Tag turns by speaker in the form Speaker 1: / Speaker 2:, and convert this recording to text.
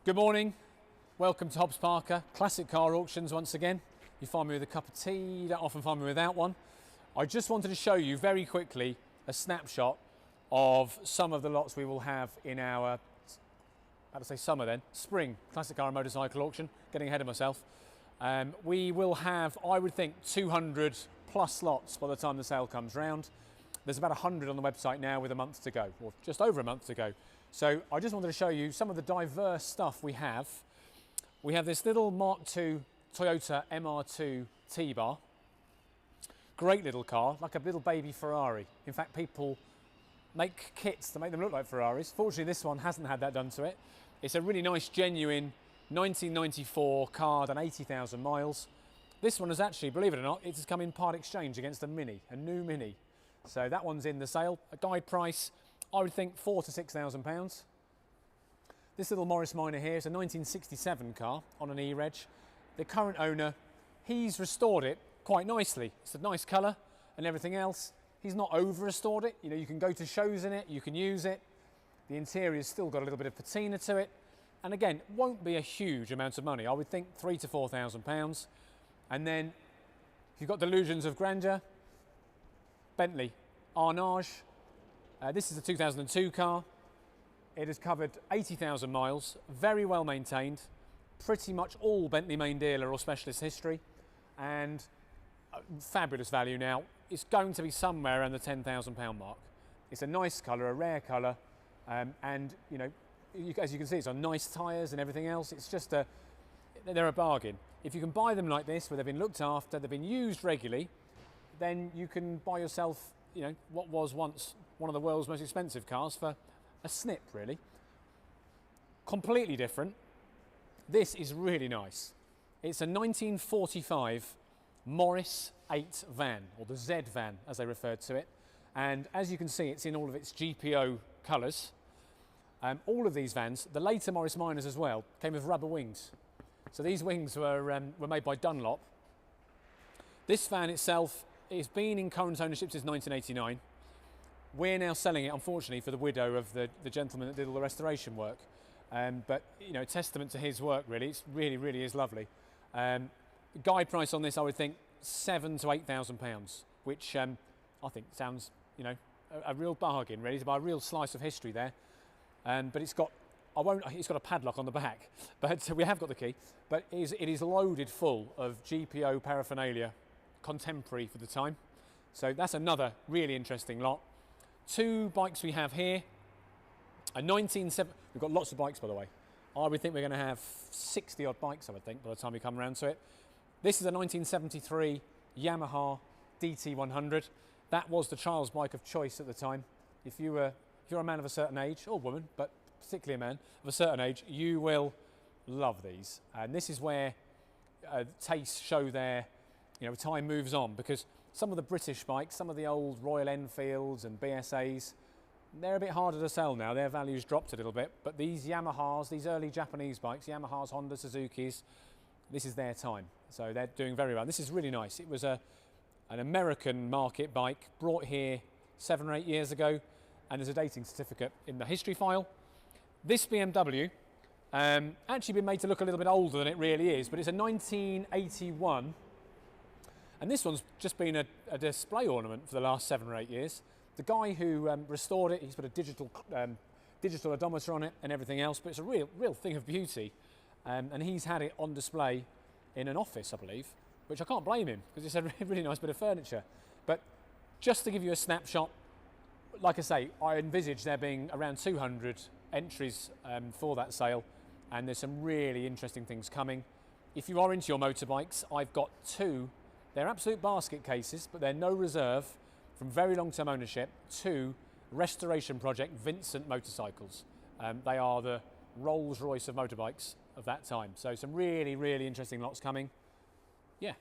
Speaker 1: Good morning, welcome to Hobbs Parker, classic car auctions once again. You find me with a cup of tea, you don't often find me without one. I just wanted to show you very quickly a snapshot of some of the lots we will have in our, how to say summer then, spring classic car and motorcycle auction, getting ahead of myself. We will have, I would think, 200 plus lots by the time the sale comes round. There's about 100 on the website now with a month to go, or just over a month to go. So I just wanted to show you some of the diverse stuff we have. We have this little Mark II Toyota MR2 T-bar. Great little car, like a little baby Ferrari. In fact, people make kits to make them look like Ferraris. Fortunately, this one hasn't had that done to it. It's a really nice, genuine 1994 car, done 80,000 miles. This one has actually, believe it or not, it's come in part exchange against a Mini, a new Mini. So that one's in the sale. A guide price, I would think £4,000 to £6,000. This little Morris Minor here is a 1967 car on an E-Reg. The current owner, he's restored it quite nicely. It's a nice colour and everything else. He's not over-restored it. You know, you can go to shows in it, you can use it. The interior's still got a little bit of patina to it. And again, won't be a huge amount of money. I would think £3,000 to £4,000. And then, if you've got delusions of grandeur, Bentley Arnage. This is a 2002 car. It has covered 80,000 miles, very well maintained, pretty much all Bentley main dealer or specialist history, and fabulous value now. It's going to be somewhere around the £10,000 mark. It's a nice colour, a rare colour, and you know, as you can see, it's on nice tyres and everything else. It's just they're a bargain. If you can buy them like this, where they've been looked after, they've been used regularly, then you can buy yourself, you know, what was once one of the world's most expensive cars for a snip, really. Completely different. This is really nice. It's a 1945 Morris 8 van, or the Z van as they referred to it. And as you can see, it's in all of its GPO colours. All of these vans, the later Morris Minors as well, came with rubber wings. So these wings were made by Dunlop. This van itself, it's been in current ownership since 1989. We're now selling it, unfortunately, for the widow of the gentleman that did all the restoration work. But, you know, testament to his work, really. It's really is lovely. Guide price on this, I would think, £7,000 to £8,000, which I think sounds, you know, a real bargain, really, to buy a real slice of history there. But it's got, it's got a padlock on the back, but we have got the key. But it is loaded full of GPO paraphernalia, contemporary for the time. So that's another really interesting lot. Two bikes we have here. We've got lots of bikes, by the way. I would think we're going to have 60 odd bikes, I would think, by the time we come around to it. This is a 1973 Yamaha DT100. That was the child's bike of choice at the time. If you're a man of a certain age, or woman, but particularly a man of a certain age, you will love these. And this is where tastes show their, you know, time moves on, because some of the British bikes, some of the old Royal Enfields and BSAs, they're a bit harder to sell now. Their value's dropped a little bit. But these Yamahas, these early Japanese bikes, Yamahas, Honda, Suzukis, this is their time. So they're doing very well. This is really nice. It was an American market bike brought here 7 or 8 years ago, and there's a dating certificate in the history file. This BMW, actually been made to look a little bit older than it really is, but it's a 1981. And this one's just been a display ornament for the last 7 or 8 years. The guy who restored it, he's put a digital odometer on it and everything else, but it's a real thing of beauty. And he's had it on display in an office, I believe, which I can't blame him, because it's a really nice bit of furniture. But just to give you a snapshot, like I say, I envisage there being around 200 entries for that sale, and there's some really interesting things coming. If you are into your motorbikes, I've got two. They're absolute basket cases, but they're no reserve, from very long-term ownership to restoration project Vincent motorcycles. They are the Rolls-Royce of motorbikes of that time. So some really interesting lots coming. Yeah.